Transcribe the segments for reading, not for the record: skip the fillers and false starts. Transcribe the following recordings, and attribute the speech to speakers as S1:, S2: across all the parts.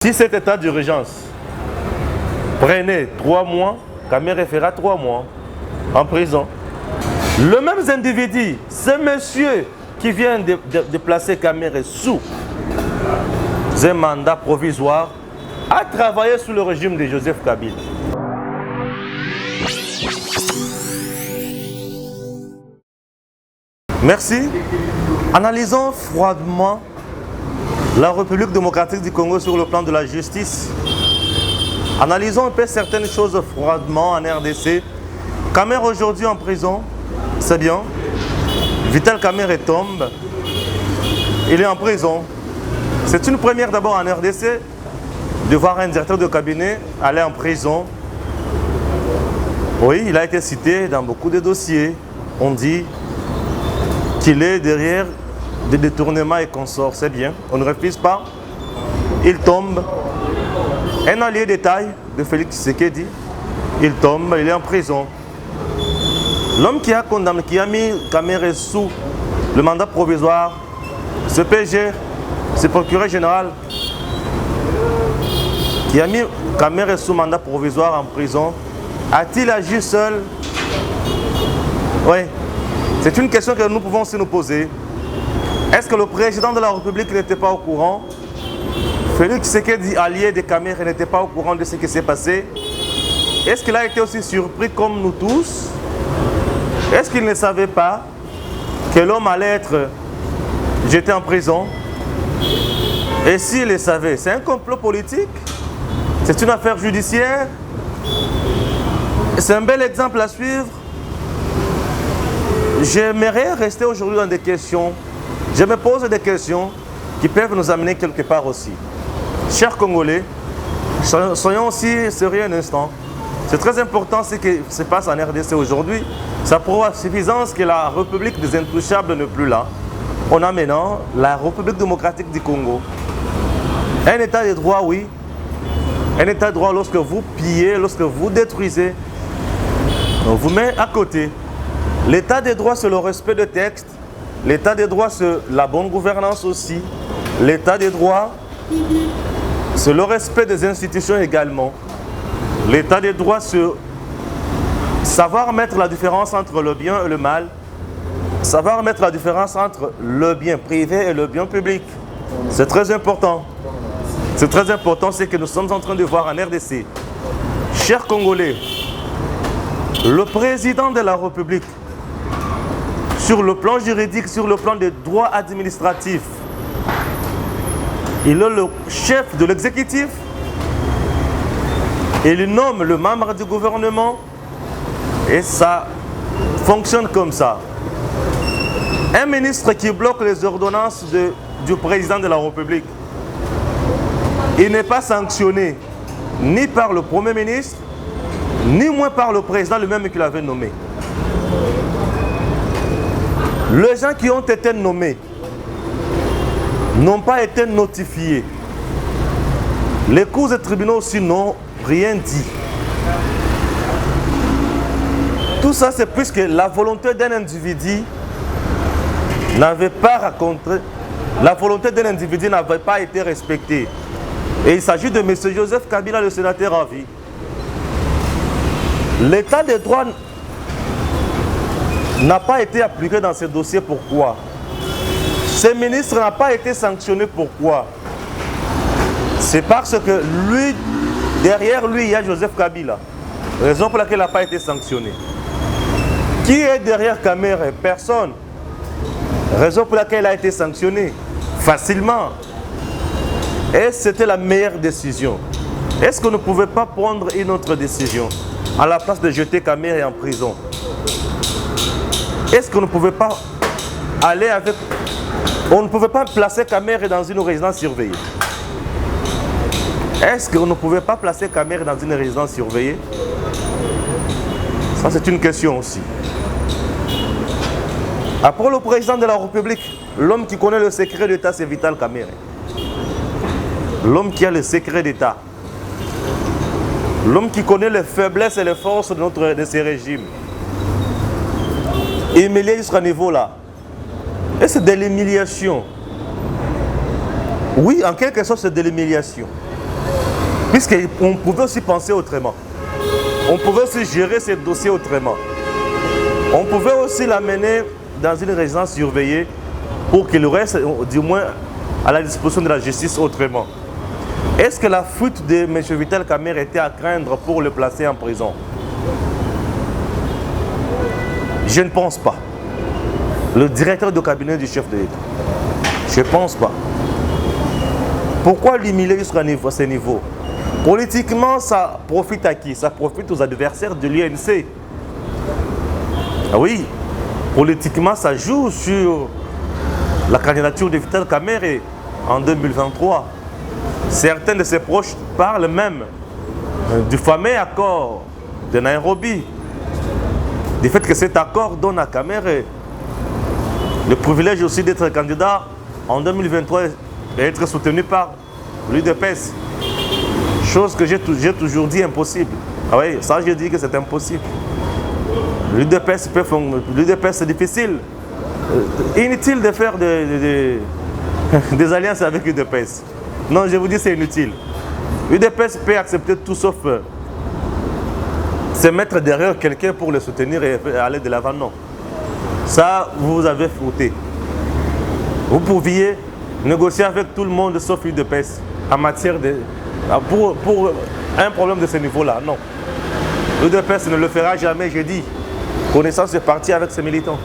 S1: Si cet état d'urgence prenait 3 mois, Kamere fera 3 mois en prison. Le même individu, ce monsieur qui vient de placer Kamere sous un mandat provisoire, a travaillé sous le régime de Joseph Kabila. Merci. Analysons froidement la République démocratique du Congo sur le plan de la justice. Analysons un peu certaines choses froidement en RDC. Kamere aujourd'hui en prison, c'est bien. Vital Kamere tombe. Il est en prison. C'est une première d'abord en RDC de voir un directeur de cabinet aller en prison. Oui, il a été cité dans beaucoup de dossiers. On dit qu'il est derrière des détournements et consorts, c'est bien, on ne refuse pas. Il tombe. Un allié de taille de Félix Tshisekedi, il tombe, il est en prison. L'homme qui a condamné, qui a mis Kamere sous le mandat provisoire, ce PG, ce procureur général, qui a mis Kamere sous mandat provisoire en prison, a-t-il agi seul? Oui, c'est une question que nous pouvons aussi nous poser. Est-ce que le président de la République n'était pas au courant? Félix Tshisekedi, allié de Kamere, n'était pas au courant de ce qui s'est passé? Est-ce qu'il a été aussi surpris comme nous tous? Est-ce qu'il ne savait pas que l'homme allait être jeté en prison? Et s'il le savait, c'est un complot politique? C'est une affaire judiciaire? C'est un bel exemple à suivre. J'aimerais rester aujourd'hui dans des questions. Je me pose des questions qui peuvent nous amener quelque part aussi. Chers Congolais, soyons aussi sérieux un instant. C'est très important ce qui se passe en RDC aujourd'hui. Ça prouve à suffisance que la République des Intouchables n'est plus là. On a maintenant la République démocratique du Congo. Un état de droit, oui. Un état de droit, lorsque vous pillez, lorsque vous détruisez, on vous met à côté. L'état de droit, c'est le respect des textes. L'état de droit, c'est la bonne gouvernance aussi. L'état de droit, c'est le respect des institutions également. L'état de droit, c'est savoir mettre la différence entre le bien et le mal. Savoir mettre la différence entre le bien privé et le bien public. C'est très important. C'est très important ce que nous sommes en train de voir en RDC. Chers Congolais, le président de la République, sur le plan juridique, sur le plan des droits administratifs, il est le chef de l'exécutif. Il nomme le membre du gouvernement et ça fonctionne comme ça. Un ministre qui bloque les ordonnances du président de la République, il n'est pas sanctionné ni par le Premier ministre, ni moins par le président lui-même qui l'avait nommé. Les gens qui ont été nommés n'ont pas été notifiés. Les cours et tribunaux aussi n'ont rien dit. Tout ça, c'est puisque la volonté d'un individu n'avait pas raconté, la volonté d'un individu n'avait pas été respectée. Et il s'agit de M. Joseph Kabila, le sénateur en vie. L'état de droit n'a pas été appliqué dans ce dossier. Pourquoi? Ce ministre n'a pas été sanctionné. Pourquoi? C'est parce que lui, derrière lui, il y a Joseph Kabila. Raison pour laquelle il n'a pas été sanctionné. Qui est derrière Kamere? Personne. Raison pour laquelle il a été sanctionné facilement. Et c'était la meilleure décision. Est-ce qu'on ne pouvait pas prendre une autre décision à la place de jeter Kamere en prison? Est-ce qu'on ne pouvait pas aller avec... On ne pouvait pas placer Kamere dans une résidence surveillée? Est-ce qu'on ne pouvait pas placer Kamere dans une résidence surveillée? Ça, c'est une question aussi. Après le président de la République, l'homme qui connaît le secret d'État, c'est Vital Kamere. L'homme qui a le secret d'État. L'homme qui connaît les faiblesses et les forces de ces régimes. Humilié jusqu'à niveau là. Et c'est de l'humiliation. Oui, en quelque sorte, c'est de l'humiliation. Puisqu'on pouvait aussi penser autrement. On pouvait aussi gérer ces dossiers autrement. On pouvait aussi l'amener dans une résidence surveillée pour qu'il reste du moins à la disposition de la justice autrement. Est-ce que la fuite de M. Vital Kamerhe était à craindre pour le placer en prison? Je ne pense pas. Le directeur de cabinet du chef de l'État. Je ne pense pas. Pourquoi l'humilier jusqu'à ce niveau? Politiquement, ça profite à qui? Ça profite aux adversaires de l'UNC. Ah oui, politiquement, ça joue sur la candidature de Vital Kamerhe en 2023. Certains de ses proches parlent même du fameux accord de Nairobi, du fait que cet accord donne à Kamerhe le privilège aussi d'être candidat en 2023 et être soutenu par l'UDPS. Chose que j'ai toujours dit impossible. Ah oui, ça j'ai dit que c'est impossible. L'UDPS c'est difficile. Inutile de faire des alliances avec l'UDPS. Non, je vous dis c'est inutile. L'UDPS peut accepter tout sauf se mettre derrière quelqu'un pour le soutenir et aller de l'avant. Non. Ça, vous avez fauté. Vous pouviez négocier avec tout le monde sauf l'UDPS en matière de... Pour un problème de ce niveau-là, non. L'UDPS ne le fera jamais, j'ai dit. Connaissance est partie avec ses militants.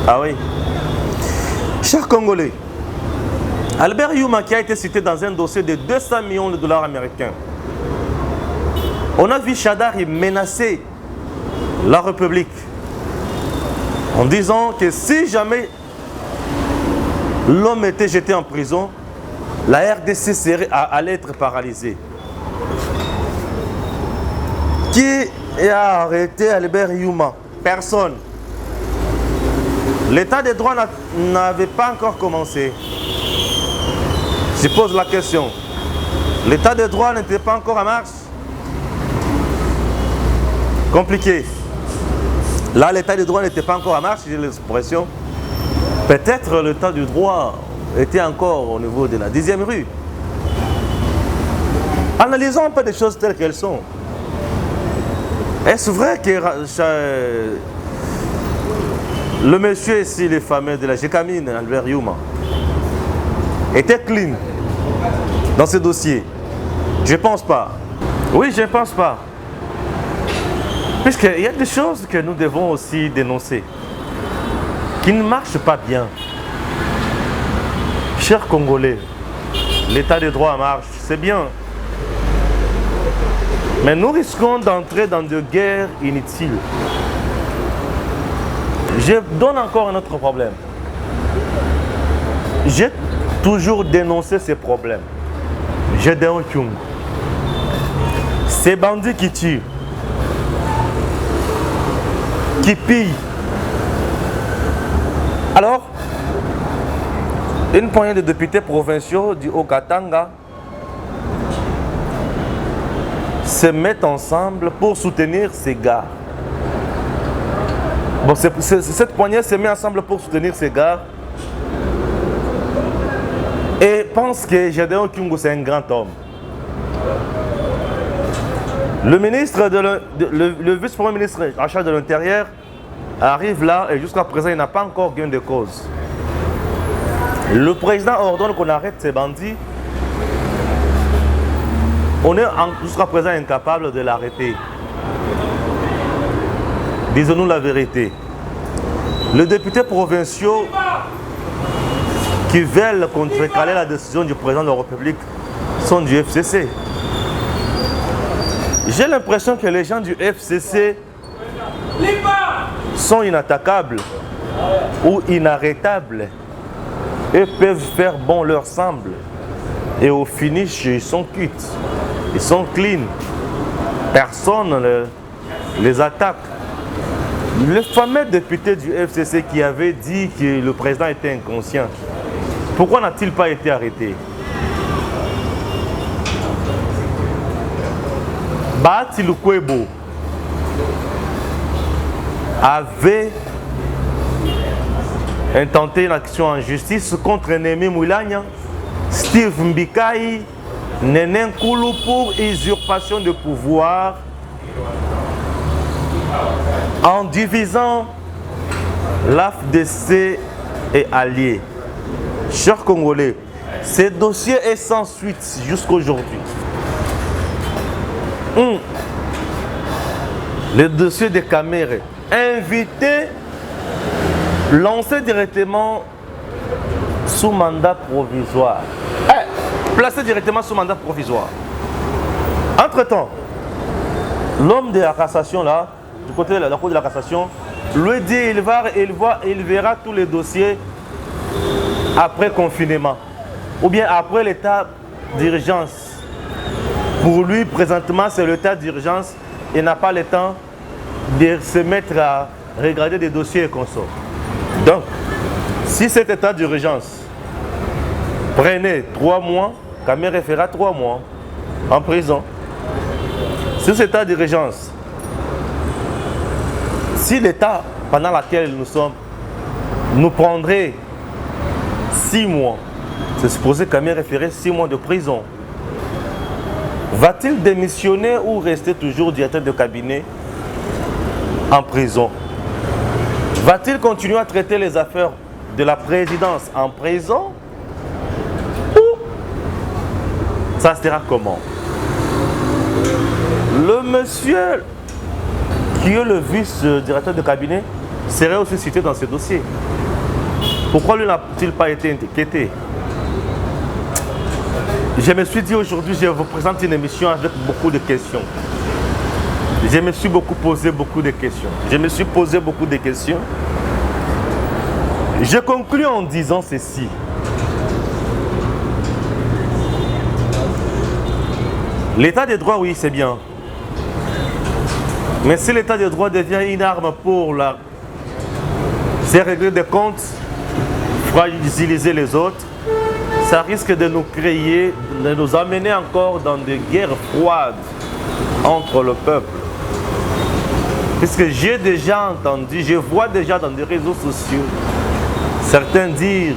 S1: Ah oui. Chers Congolais, Albert Youma qui a été cité dans un dossier de 200 millions de dollars américains. On a vu Chadari menacer la République en disant que si jamais l'homme était jeté en prison, la RDC allait être paralysée. Qui a arrêté Albert Youma? Personne. L'état des droits n'avait pas encore commencé. Je pose la question. L'état des droits n'était pas encore en marche? Compliqué. Là, l'état des droits n'était pas encore en marche, j'ai l'expression. Peut-être l'état du droit était encore au niveau de la 10e rue. Analysons un peu les choses telles qu'elles sont. Est-ce vrai que le monsieur ici, les fameux de la Gécamine, Albert Youma, était clean dans ce dossier? Je ne pense pas. Oui, je ne pense pas. Puisqu'il y a des choses que nous devons aussi dénoncer, qui ne marchent pas bien. Chers Congolais, l'état des droits marche, c'est bien. Mais nous risquons d'entrer dans des guerres inutiles. Je donne encore un autre problème. J'ai toujours dénoncé ces problèmes. Gédéon Kyungu. Ces bandits qui tuent, qui pillent. Alors, une poignée de députés provinciaux du Haut-Katanga se mettent ensemble pour soutenir ces gars. Bon, cette poignée se met ensemble pour soutenir ces gars et pense que Gédéon Kyungu c'est un grand homme. Le ministre le vice-premier ministre en charge de l'Intérieur arrive là et jusqu'à présent il n'a pas encore gain de cause. Le président ordonne qu'on arrête ces bandits. On est jusqu'à présent incapable de l'arrêter. Disons-nous la vérité. Les députés provinciaux qui veulent contrecarrer la décision du président de la République sont du FCC. J'ai l'impression que les gens du FCC sont inattaquables ou inarrêtables et peuvent faire bon leur semble. Et au finish, ils sont quittes. Ils sont clean. Personne ne les attaque. Le fameux député du FCC qui avait dit que le président était inconscient, pourquoi n'a-t-il pas été arrêté? Bahati Lukwebo avait intenté une action en justice contre Némi Moulania, Steve Mbikai Néné Koulou pour usurpation de pouvoir en divisant l'AFDC et alliés. Chers Congolais, ce dossier est sans suite jusqu'aujourd'hui. Le dossier de Kamere, invité, lancé directement sous mandat provisoire. Placé directement sous mandat provisoire. Entre-temps, l'homme de la cassation là, du côté de la cour de la cassation, lui dit il verra tous les dossiers après confinement ou bien après l'état d'urgence. Pour lui, présentement, c'est l'état d'urgence. Il n'a pas le temps de se mettre à regarder des dossiers et consorts. Donc, si cet état d'urgence prenait 3 mois, Kamere fera 3 mois en prison. Si cet état d'urgence, si l'état pendant lequel nous sommes nous prendrait 6 mois, c'est supposé que Kamere ferait 6 mois de prison. Va-t-il démissionner ou rester toujours directeur de cabinet en prison? Va-t-il continuer à traiter les affaires de la présidence en prison? Ou ça sera comment? Le monsieur qui est le vice-directeur de cabinet serait aussi cité dans ce dossier. Pourquoi lui n'a-t-il pas été inquiété? Je me suis dit aujourd'hui, je vous présente une émission avec beaucoup de questions. Je me suis posé beaucoup de questions. Je conclus en disant ceci. L'état de droit, oui, c'est bien. Mais si l'état de droit devient une arme pour se régler des comptes, fragiliser les autres, ça risque de nous amener encore dans des guerres froides entre le peuple. Puisque j'ai déjà entendu, je vois déjà dans des réseaux sociaux, certains dire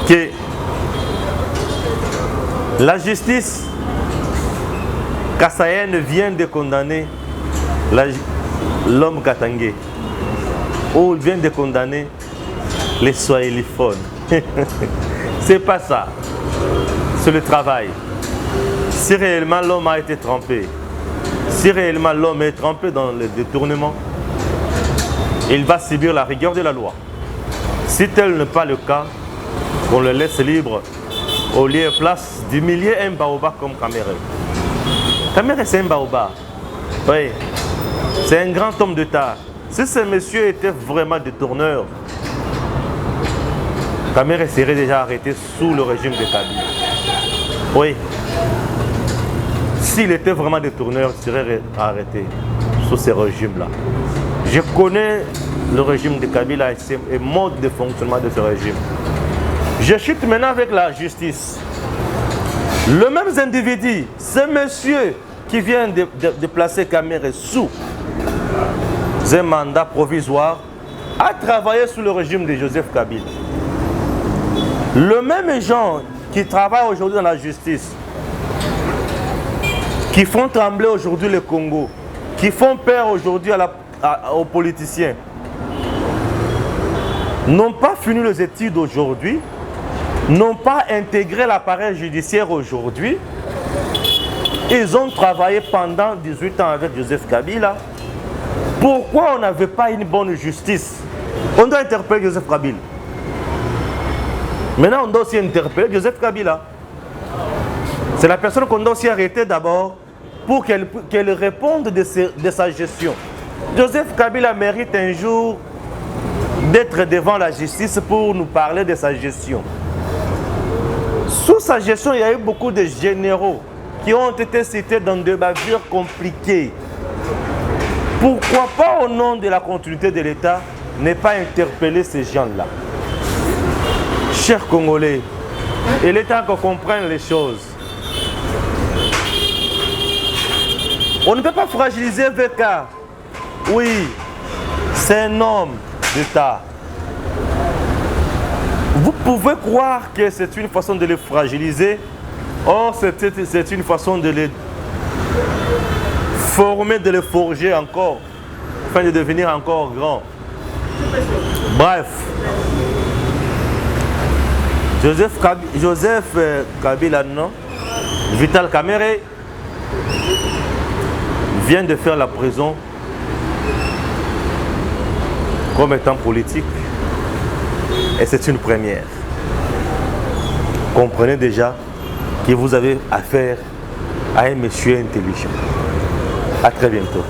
S1: que la justice kassaïenne vient de condamner l'homme Katangé, ou vient de condamner les swahiliphones. C'est pas ça. C'est le travail. Si réellement l'homme a été trompé, si réellement l'homme est trempé dans le détournement, il va subir la rigueur de la loi. Si tel n'est pas le cas, on le laisse libre au lieu et place d'humilier un baobab comme Kamere. Kamere, c'est un baobab. Oui. C'est un grand homme d'État. Si ce monsieur était vraiment détourneur, Kamere serait déjà arrêté sous le régime de Kabila. Oui. S'il était vraiment détourneur, il serait arrêté sous ce régime-là. Je connais le régime de Kabila et le mode de fonctionnement de ce régime. Je chute maintenant avec la justice. Le même individu, ce monsieur qui vient de placer Kamere sous un mandat provisoire, a travaillé sous le régime de Joseph Kabila. Le même gens qui travaillent aujourd'hui dans la justice, qui font trembler aujourd'hui le Congo, qui font peur aujourd'hui aux politiciens, n'ont pas fini les études aujourd'hui, n'ont pas intégré l'appareil judiciaire aujourd'hui. Ils ont travaillé pendant 18 ans avec Joseph Kabila. Pourquoi on n'avait pas une bonne justice? On doit interpeller Joseph Kabila. Maintenant, on doit aussi interpeller Joseph Kabila. C'est la personne qu'on doit aussi arrêter d'abord pour qu'elle réponde de sa gestion. Joseph Kabila mérite un jour d'être devant la justice pour nous parler de sa gestion. Sous sa gestion, il y a eu beaucoup de généraux qui ont été cités dans des bavures compliquées. Pourquoi pas, au nom de la continuité de l'État, ne pas interpeller ces gens-là? Chers Congolais, il est temps qu'on comprenne les choses. On ne peut pas fragiliser VK. Oui, c'est un homme d'État. Vous pouvez croire que c'est une façon de le fragiliser, Or, c'est une façon de les former, de les forger encore, afin de devenir encore grands. Bref, Joseph Kabila, non, Vital Kamerhe vient de faire la prison comme étant politique. Et c'est une première. Comprenez déjà que vous avez affaire à un monsieur intelligent. À très bientôt.